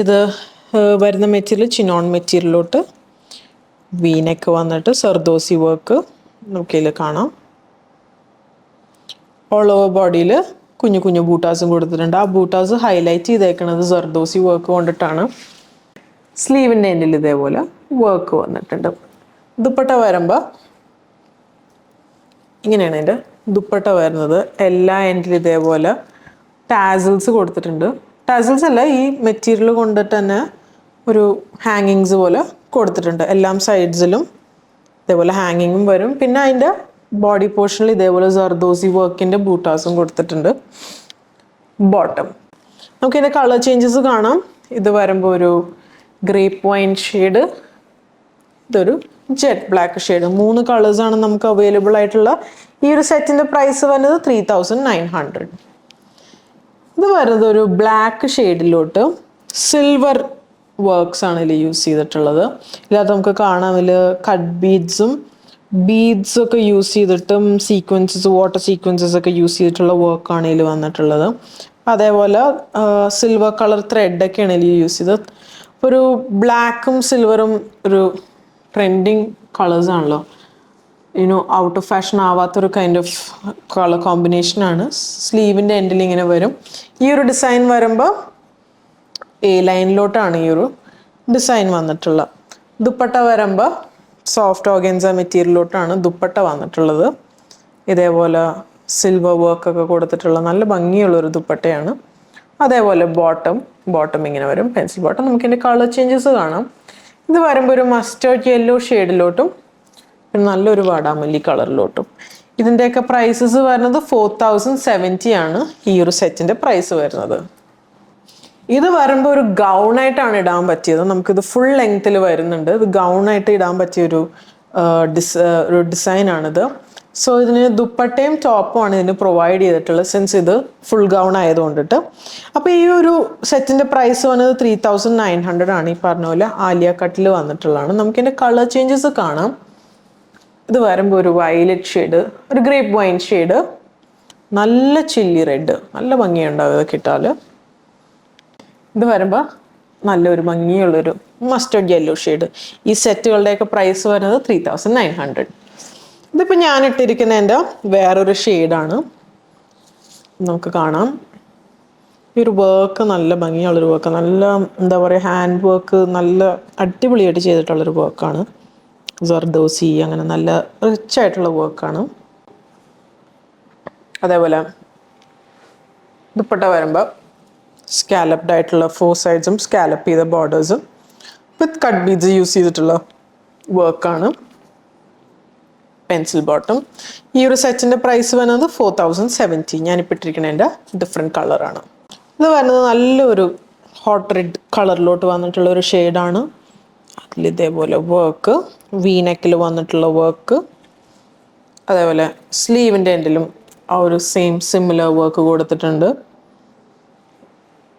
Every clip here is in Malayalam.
ഇത് വരുന്ന മെറ്റീരിയൽ ചിനോൺ മെറ്റീരിയലോട്ട് വീനെക്ക് വന്നിട്ട് സർദോസി വർക്ക് നമുക്കിതിൽ കാണാം. ഓൾ ഓവർ ബോഡിയിൽ കുഞ്ഞു കുഞ്ഞു ബൂട്ടാസും കൊടുത്തിട്ടുണ്ട്. ആ ബൂട്ടാസ് ഹൈലൈറ്റ് ചെയ്തേക്കുന്നത് സർദോസി വർക്ക് കൊണ്ടിട്ടാണ്. സ്ലീവിൻ്റെ എൻഡിൽ ഇതേപോലെ വർക്ക് വന്നിട്ടുണ്ട്. ദുപ്പട്ട വരുമ്പോൾ ഇങ്ങനെയാണ് എൻ്റെ ദുപ്പട്ട വരുന്നത്. എല്ലാ എൻഡിലും ഇതേപോലെ ടാസിൽസ് കൊടുത്തിട്ടുണ്ട്. ടാസിൽസ് അല്ല, ഈ മെറ്റീരിയൽ കൊണ്ടിട്ട് തന്നെ ഒരു ഹാങ്ങിങ്സ് പോലെ കൊടുത്തിട്ടുണ്ട്. എല്ലാം സൈഡ്സിലും ഇതേപോലെ ഹാങ്ങിങ്ങും വരും. പിന്നെ അതിൻ്റെ ബോഡി പോർഷനിൽ ഇതേപോലെ സർദോസി വർക്കിൻ്റെ ബൂട്ടാസും കൊടുത്തിട്ടുണ്ട്. ബോട്ടം നമുക്കിതിൻ്റെ കളർ ചേഞ്ചസ് കാണാം. ഇത് വരുമ്പോൾ ഒരു ഗ്രേപ്പ് വൈൻ ഷെയ്ഡ്, ഇതൊരു ജെറ്റ് ബ്ലാക്ക് ഷെയ്ഡ്. 3 കളേഴ്സാണ് നമുക്ക് അവൈലബിൾ ആയിട്ടുള്ള. ഈ ഒരു സെറ്റിൻ്റെ പ്രൈസ് വരുന്നത് 3900. ഇത് വരുന്നത് ഒരു ബ്ലാക്ക് ഷെയ്ഡിലോട്ട് സിൽവർ വർക്ക്സ് ആണ് ഇതിൽ യൂസ് ചെയ്തിട്ടുള്ളത്. ഇതിനകത്ത് നമുക്ക് കാണാം ഇതിൽ കട്ട് ബീഡ്സ് ഒക്കെ യൂസ് ചെയ്തിട്ടും സീക്വൻസസ്, വാട്ടർ സീക്വൻസസ് ഒക്കെ യൂസ് ചെയ്തിട്ടുള്ള വർക്കാണ് ഇതിൽ വന്നിട്ടുള്ളത്. അതേപോലെ സിൽവർ കളർ ത്രെഡൊക്കെയാണ് ഇതിൽ യൂസ് ചെയ്തത്. ഒരു ബ്ലാക്കും സിൽവറും ഒരു ട്രെൻഡിങ് കളേഴ്സ് ആണല്ലോ, ഔട്ട് ഓഫ് ഫാഷൻ ആവാത്തൊരു കൈൻഡ് ഓഫ് കളർ കോമ്പിനേഷനാണ്. സ്ലീവിൻ്റെ എൻഡിൽ ഇങ്ങനെ വരും. ഈ ഒരു ഡിസൈൻ വരുമ്പോൾ എ ലൈനിലോട്ടാണ് ഈ ഒരു ഡിസൈൻ വന്നിട്ടുള്ളത്. ദുപ്പട്ട വരുമ്പോൾ സോഫ്റ്റ് ഓർഗൻസ മെറ്റീരിയലിലോട്ടാണ് ദുപ്പട്ട വന്നിട്ടുള്ളത്. ഇതേപോലെ സിൽവർ വർക്കൊക്കെ കൊടുത്തിട്ടുള്ള നല്ല ഭംഗിയുള്ളൊരു ദുപ്പട്ടയാണ്. അതേപോലെ ബോട്ടം ഇങ്ങനെ വരും, പെൻസിൽ ബോട്ടം. നമുക്കിതിൻ്റെ കളർ ചേഞ്ചസ് കാണാം. ഇത് വരുമ്പോൾ ഒരു മസ്റ്റേർഡ് യെല്ലോ ഷെയ്ഡിലോട്ടും പിന്നെ നല്ലൊരു വാടാമല്ലി കളറിലോട്ടും. ഇതിൻ്റെയൊക്കെ പ്രൈസസ് വരുന്നത് 4070 ആണ് ഈ ഒരു സെറ്റിൻ്റെ പ്രൈസ് വരുന്നത്. ഇത് വരുമ്പോൾ ഒരു ഗൗണായിട്ടാണ് ഇടാൻ പറ്റിയത്. നമുക്കിത് ഫുൾ ലെങ്ത്തിൽ വരുന്നുണ്ട്. ഇത് ഗൗണായിട്ട് ഇടാൻ പറ്റിയൊരു ഡിസൈനാണിത്. സോ ഇതിന് ദുപ്പട്ടയും ടോപ്പുമാണ് ഇതിന് പ്രൊവൈഡ് ചെയ്തിട്ടുള്ളത്, സിൻസ് ഇത് ഫുൾ ഗൗൺ ആയതുകൊണ്ടിട്ട്. അപ്പോൾ ഈ ഒരു സെറ്റിൻ്റെ പ്രൈസ് വന്നത് 3900 ആണ്. ഈ പറഞ്ഞ പോലെ ആലിയ കട്ടിൽ വന്നിട്ടുള്ളതാണ്. നമുക്കിതിൻ്റെ കളർ ചേഞ്ചസ് കാണാം. ഇത് വരുമ്പോൾ ഒരു വയലറ്റ് ഷെയ്ഡ്, ഒരു ഗ്രേപ്പ് വൈൻ ഷെയ്ഡ്, നല്ല ചില്ലി റെഡ്, നല്ല ഭംഗിയുണ്ടാവും ഇതൊക്കെ ഇട്ടാൽ. ഇത് വരുമ്പോൾ നല്ലൊരു ഭംഗിയുള്ളൊരു മസ്റ്റേർഡ് യെല്ലോ ഷെയ്ഡ്. ഈ സെറ്റുകളുടെയൊക്കെ പ്രൈസ് വരുന്നത് 3900. ഇതിപ്പോൾ ഞാൻ ഇട്ടിരിക്കുന്നതിൻ്റെ വേറൊരു ഷെയ്ഡാണ്. നമുക്ക് കാണാം ഈ ഒരു വർക്ക് നല്ല ഭംഗിയുള്ളൊരു വർക്ക്, നല്ല എന്താ പറയുക ഹാൻഡ് വർക്ക്, നല്ല അടിപൊളിയായിട്ട് ചെയ്തിട്ടുള്ളൊരു വർക്കാണ്. സർദോസി അങ്ങനെ നല്ല റിച്ച് ആയിട്ടുള്ള വർക്കാണ്. അതേപോലെ ദുപ്പട്ട വരുമ്പോൾ സ്കാലപ്ഡ് ആയിട്ടുള്ള 4 സൈഡ്സും സ്കാലപ്പ് ചെയ്ത ബോർഡേഴ്സും വിത്ത് കട്ട് ബീഡ്സ് യൂസ് ചെയ്തിട്ടുള്ള വർക്കാണ്. Pencil bottom. ഈ ഒരു സെറ്റിൻ്റെ പ്രൈസ് വരുന്നത് 4070. ഞാനിപ്പോൾ ഇട്ടിരിക്കുന്നതിൻ്റെ ഡിഫറെൻറ്റ് കളറാണ്. ഇത് വരുന്നത് നല്ലൊരു ഹോട്ട് റെഡ് കളറിലോട്ട് വന്നിട്ടുള്ള ഒരു ഷെയ്ഡാണ്. അതിൽ ഇതേപോലെ വർക്ക്, വീനെക്കിൽ വന്നിട്ടുള്ള വർക്ക്, അതേപോലെ സ്ലീവിൻ്റെ എൻഡിലും ആ ഒരു സെയിം സിമിലർ വർക്ക് കൊടുത്തിട്ടുണ്ട്.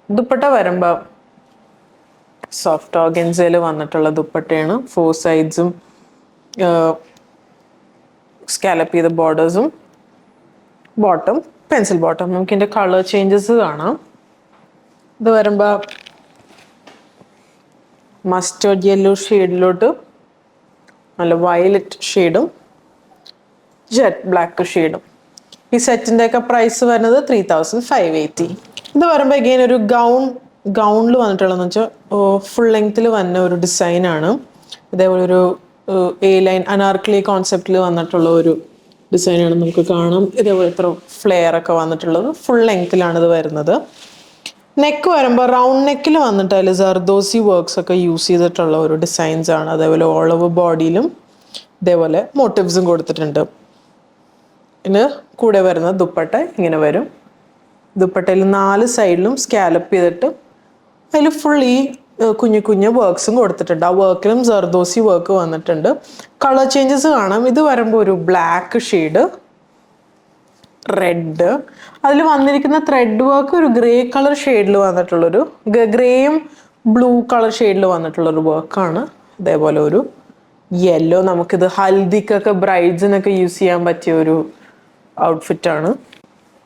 ദുപ്പട്ട വരുമ്പോൾ സോഫ്റ്റ് ഓർഗൻസയിൽ വന്നിട്ടുള്ള ദുപ്പട്ടയാണ്. 4 സൈഡ്സും സ്കാലപ്പ് ചെയ്ത ബോർഡേഴ്സും. Bottom pencil bottom. നമുക്കിതിൻ്റെ കളർ ചേഞ്ചസ് കാണാം. ഇത് വരുമ്പോൾ മസ്റ്റേർഡ് യെല്ലോ ഷെയ്ഡിലോട്ട് നല്ല വയലറ്റ് ഷെയ്ഡും ജെറ്റ് ബ്ലാക്ക് ഷെയ്ഡും. ഈ സെറ്റിൻ്റെയൊക്കെ പ്രൈസ് വരുന്നത് 3580. ഇത് വരുമ്പോൾ അഗെയിൻ ഒരു ഗൗണിൽ വന്നിട്ടുള്ളതെന്ന് വെച്ചാൽ ഫുൾ ലെങ്ത്തിൽ വന്ന ഒരു ഡിസൈനാണ്. ഇതേപോലെ ഒരു എ ലൈൻ അനാർക്കലി കോൺസെപ്റ്റിൽ വന്നിട്ടുള്ള ഒരു ഡിസൈനാണ്. നമുക്ക് കാണാം ഇതേപോലെ ഇത്ര ഫ്ലെയർ ഒക്കെ വന്നിട്ടുള്ളത്. ഫുൾ ലെങ്ത്തിലാണ് ഇത് വരുന്നത്. നെക്ക് വരുമ്പോൾ റൗണ്ട് നെക്കിൽ വന്നിട്ട് അതിൽ സർദോസി വർക്ക്സ് ഒക്കെ യൂസ് ചെയ്തിട്ടുള്ള ഒരു ഡിസൈൻസ് ആണ്. അതേപോലെ ഓൾ ഓവർ ബോഡിയിലും ഇതേപോലെ മോട്ടീവ്സും കൊടുത്തിട്ടുണ്ട്. ഇതിന് കൂടെ വരുന്ന ദുപ്പട്ട ഇങ്ങനെ വരും. ദുപ്പട്ടയിൽ 4 സൈഡിലും സ്കാലപ്പ് ചെയ്തിട്ട് അതിൽ ഫുൾ ഈ കുഞ്ഞു കുഞ്ഞു വർക്ക്സും കൊടുത്തിട്ടുണ്ട്. ആ വർക്കിലും സർദോസി വർക്ക് വന്നിട്ടുണ്ട്. കളർ ചേഞ്ചസ് കാണാം. ഇത് വരുമ്പോൾ ഒരു ബ്ലാക്ക് ഷെയ്ഡ്, റെഡ്, അതിൽ വന്നിരിക്കുന്ന ത്രെഡ് വർക്ക് ഒരു ഗ്രേ കളർ ഷെയ്ഡിൽ വന്നിട്ടുള്ളൊരു ഗ്രേയും ബ്ലൂ കളർ ഷെയ്ഡിൽ വന്നിട്ടുള്ളൊരു വർക്കാണ്. അതേപോലെ ഒരു യെല്ലോ, നമുക്കിത് ഹൽദിക്കൊക്കെ ബ്രൈഡ്സിനൊക്കെ യൂസ് ചെയ്യാൻ പറ്റിയ ഒരു ഔട്ട്ഫിറ്റാണ്.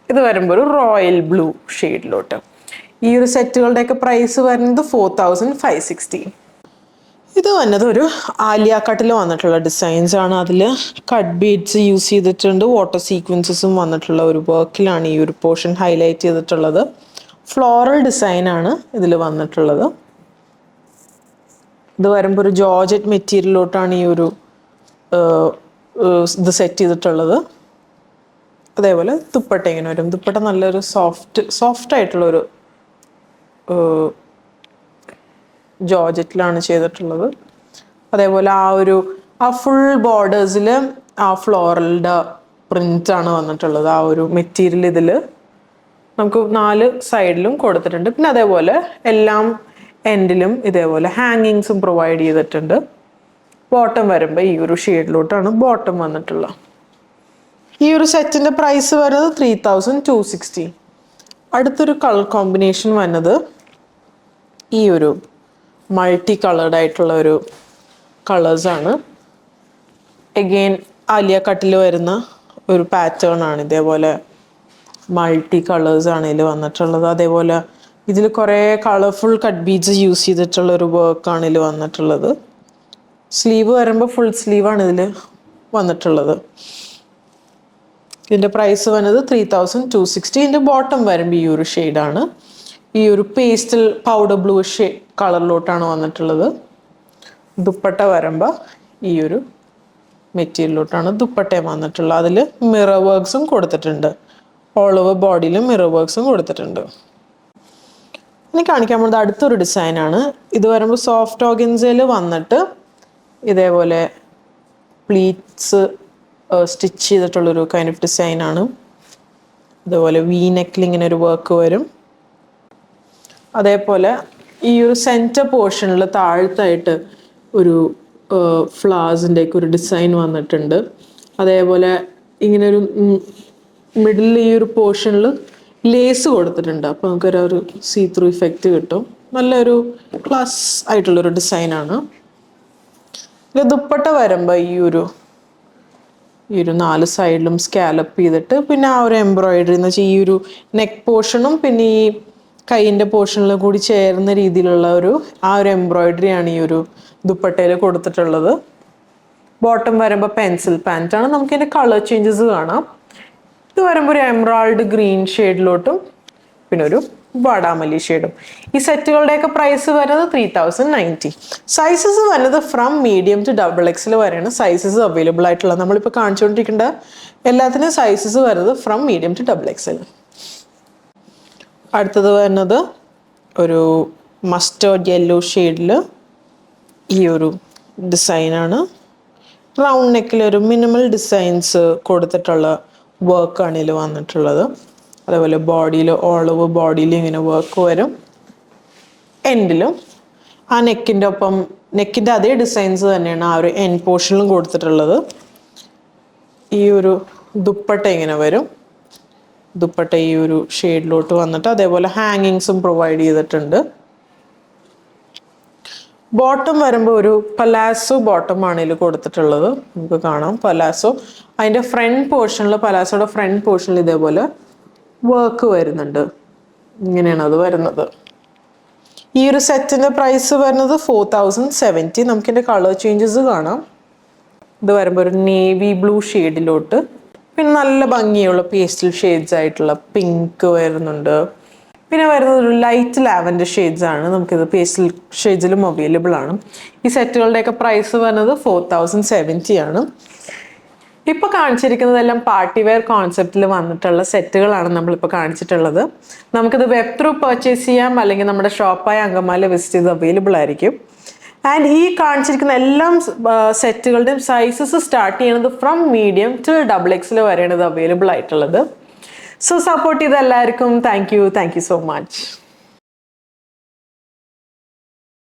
ഇത് വരുമ്പോൾ ഒരു റോയൽ ബ്ലൂ ഷെയ്ഡിലോട്ട്. ഈ ഒരു സെറ്റുകളുടെയൊക്കെ പ്രൈസ് വരുന്നത് 4560. ഇത് വന്നത് ഒരു ആലിയ കട്ടിൽ വന്നിട്ടുള്ള ഡിസൈൻസ് ആണ്. അതിൽ കട്ട് ബീഡ്സ് യൂസ് ചെയ്തിട്ടുണ്ട്, വാട്ടർ സീക്വൻസസും വന്നിട്ടുള്ള ഒരു വർക്കിലാണ് ഈ ഒരു പോർഷൻ ഹൈലൈറ്റ് ചെയ്തിട്ടുള്ളത്. ഫ്ലോറൽ ഡിസൈനാണ് ഇതിൽ വന്നിട്ടുള്ളത്. ഇത് വരുമ്പോൾ ഒരു ജോർജറ്റ് മെറ്റീരിയലിലോട്ടാണ് ഈ ഒരു ഇത് സെറ്റ് ചെയ്തിട്ടുള്ളത്. അതേപോലെ ദുപ്പട്ട ഇങ്ങനെ വരും. ദുപ്പട്ട നല്ലൊരു സോഫ്റ്റ് ആയിട്ടുള്ളൊരു ജോർജറ്റിലാണ് ചെയ്തിട്ടുള്ളത്. അതേപോലെ ആ ഫുൾ ബോർഡേഴ്സിൽ ആ ഫ്ലോറലിൻ്റെ പ്രിൻ്റാണ് വന്നിട്ടുള്ളത്. ആ ഒരു മെറ്റീരിയൽ ഇതിൽ നമുക്ക് 4 സൈഡിലും കൊടുത്തിട്ടുണ്ട്. പിന്നെ അതേപോലെ എല്ലാം എൻഡിലും ഇതേപോലെ ഹാങ്ങിങ്സും പ്രൊവൈഡ് ചെയ്തിട്ടുണ്ട്. ബോട്ടം വരുമ്പോൾ ഈ ഒരു ഷെയ്ഡിലോട്ടാണ് ബോട്ടം വന്നിട്ടുള്ളത്. ഈ ഒരു സെറ്റിൻ്റെ പ്രൈസ് വരുന്നത് 3260. അടുത്തൊരു കളർ കോമ്പിനേഷൻ വന്നത് ഈ ഒരു മൾട്ടി കളേർഡ് ആയിട്ടുള്ള ഒരു കളേഴ്സാണ്. എഗെയിൻ ആലിയ കട്ടിൽ വരുന്ന ഒരു പാറ്റേൺ ആണ്. ഇതേപോലെ മൾട്ടി കളേഴ്സാണ് ഇതിൽ വന്നിട്ടുള്ളത്. അതേപോലെ ഇതിൽ കുറേ കളർഫുൾ കട്ട് ബീഡ്സ് യൂസ് ചെയ്തിട്ടുള്ള ഒരു വർക്കാണ് ഇതിൽ വന്നിട്ടുള്ളത്. സ്ലീവ് വരുമ്പോൾ ഫുൾ സ്ലീവാണ് ഇതിൽ വന്നിട്ടുള്ളത്. ഇതിൻ്റെ പ്രൈസ് വന്നത് 3260. ഇതിൻ്റെ ബോട്ടം വരുമ്പോൾ ഈ ഒരു ഷെയ്ഡാണ്. ഈ ഒരു പേസ്റ്റൽ പൗഡർ ബ്ലൂ കളറിലോട്ടാണ് വന്നിട്ടുള്ളത്. ദുപ്പട്ട വരുമ്പോൾ ഈ ഒരു മെറ്റീരിയലിലോട്ടാണ് ദുപ്പട്ടയും വന്നിട്ടുള്ളത്. അതിൽ മിറർ വർക്ക്സും കൊടുത്തിട്ടുണ്ട്. ഓൾ ഓവർ ബോഡിയിലും മിറർ വർക്ക്സും കൊടുത്തിട്ടുണ്ട്. ഇനി കാണിക്കാൻ പോകുന്നത് അടുത്തൊരു ഡിസൈനാണ്. ഇത് വരുമ്പോൾ സോഫ്റ്റ് ഓർഗൻസയിൽ വന്നിട്ട് ഇതേപോലെ പ്ലീറ്റ്സ് സ്റ്റിച്ച് ചെയ്തിട്ടുള്ളൊരു കൈൻഡ് ഓഫ് ഡിസൈനാണ്. ഇതുപോലെ വി നെക്കിൽ ഇങ്ങനെ ഒരു വർക്ക് വരും. അതേപോലെ ഈ ഒരു സെൻറ്റർ പോർഷനിൽ താഴത്തായിട്ട് ഒരു ഫ്ലവേഴ്സിൻ്റെ ഒക്കെ ഒരു ഡിസൈൻ വന്നിട്ടുണ്ട്. അതേപോലെ ഇങ്ങനെ ഒരു മിഡിൽ ഈ ഒരു പോർഷനിൽ ലേസ് കൊടുത്തിട്ടുണ്ട്. അപ്പോൾ നമുക്കൊരു സീ ത്രൂ ഇഫക്റ്റ് കിട്ടും. നല്ലൊരു ക്ലാസ് ആയിട്ടുള്ളൊരു ഡിസൈനാണ്. ഇത് ദുപ്പട്ട വരുമ്പോൾ ഈ ഒരു 4 സൈഡിലും സ്കാലപ്പ് ചെയ്തിട്ട് പിന്നെ ആ ഒരു എംബ്രോയിഡറി എന്ന് വെച്ചാൽ ഈ ഒരു നെക്ക് പോർഷനും പിന്നെ ഈ കൈയിൻ്റെ പോർഷനിലും കൂടി ചേരുന്ന രീതിയിലുള്ള ആ ഒരു എംബ്രോയിഡറിയാണ് ഈ ഒരു ദുപ്പട്ടയിൽ കൊടുത്തിട്ടുള്ളത്. ബോട്ടം വരുമ്പോൾ പെൻസിൽ പാൻറ്റാണ്. നമുക്കിതിൻ്റെ കളർ ചേഞ്ചസ് കാണാം. ഇത് വരുമ്പോൾ ഒരു എമറാൾഡ് ഗ്രീൻ ഷെയ്ഡിലോട്ടും പിന്നെ ഒരു വാടാമല്ലി ഷെയ്ഡും. ഈ സെറ്റുകളുടെയൊക്കെ പ്രൈസ് വരുന്നത് 3090. സൈസസ് വരുന്നത് ഫ്രം മീഡിയം ടു XXL വരെയാണ് സൈസസ് അവൈലബിൾ ആയിട്ടുള്ളത്. നമ്മളിപ്പോൾ കാണിച്ചുകൊണ്ടിരിക്കേണ്ട എല്ലാത്തിനും സൈസസ് വരുന്നത് ഫ്രം മീഡിയം ടു XXL. അടുത്തത് വരുന്നത് ഒരു മസ്റ്റേർഡ് യെല്ലോ ഷെയ്ഡിൽ ഈ ഒരു ഡിസൈനാണ്. റൗണ്ട് നെക്കിൽ ഒരു മിനിമൽ ഡിസൈൻസ് കൊടുത്തിട്ടുള്ള വർക്കാണ് ഇതിൽ വന്നിട്ടുള്ളത്. അതേപോലെ ബോഡിയിൽ ഓൾ ഓവർ ബോഡിയിൽ ഇങ്ങനെ വർക്ക് വരും. എൻഡിലും ആ നെക്കിൻ്റെ അതേ ഡിസൈൻസ് തന്നെയാണ് ആ ഒരു എൻഡ് പോർഷനിലും കൊടുത്തിട്ടുള്ളത്. ഈ ഒരു ദുപ്പട്ട ഇങ്ങനെ വരും. ദുപ്പട്ട ഈ ഒരു ഷെയ്ഡിലോട്ട് വന്നിട്ട് അതേപോലെ ഹാങ്ങിങ്സും പ്രൊവൈഡ് ചെയ്തിട്ടുണ്ട്. ബോട്ടം വരുമ്പോൾ ഒരു പലാസോ ബോട്ടമാണ് ഇതിൽ കൊടുത്തിട്ടുള്ളത്. നമുക്ക് കാണാം പലാസോ. അതിൻ്റെ പലാസോയുടെ ഫ്രണ്ട് പോർഷനിൽ ഇതേപോലെ വർക്ക് വരുന്നുണ്ട്. ഇങ്ങനെയാണ് അത് വരുന്നത്. ഈ ഒരു സെറ്റിൻ്റെ പ്രൈസ് വരുന്നത് 4070. നമുക്കിൻ്റെ കളർ ചേഞ്ചസ് കാണാം. ഇത് വരുമ്പോൾ ഒരു നേവി ബ്ലൂ ഷെയ്ഡിലോട്ട് പിന്നെ നല്ല ഭംഗിയുള്ള പേസ്റ്റൽ ഷെയ്ഡ്സ് ആയിട്ടുള്ള പിങ്ക് വരുന്നുണ്ട്. പിന്നെ വരുന്നത് ഒരു ലൈറ്റ് ലാവൻഡർ ഷെയ്ഡ്സ് ആണ്. നമുക്കിത് പേസ്റ്റൽ ഷെയ്ഡ്സിലും അവൈലബിൾ ആണ്. ഈ സെറ്റുകളുടെയൊക്കെ പ്രൈസ് വരുന്നത് 4070 ആണ്. ഇപ്പോൾ കാണിച്ചിരിക്കുന്നതെല്ലാം പാർട്ടി വെയർ കോൺസെപ്റ്റിൽ വന്നിട്ടുള്ള സെറ്റുകളാണ് നമ്മളിപ്പോൾ കാണിച്ചിട്ടുള്ളത്. നമുക്കിത് വെബ് ത്രൂ പർച്ചേസ് ചെയ്യാം, അല്ലെങ്കിൽ നമ്മുടെ ഷോപ്പായ അങ്കമാലി വിസിറ്റ് ചെയ്ത് അവൈലബിൾ ആയിരിക്കും. ആൻഡ് ഈ കാണിച്ചിരിക്കുന്ന എല്ലാം സെറ്റുകളുടെയും സൈസസ് സ്റ്റാർട്ട് ചെയ്യുന്നത് ഫ്രം മീഡിയം ടു XXL വരെയാണ് ഇത് അവൈലബിൾ ആയിട്ടുള്ളത്. സോ സപ്പോർട്ട് ചെയ്ത എല്ലാവർക്കും താങ്ക് യു സോ മച്ച്.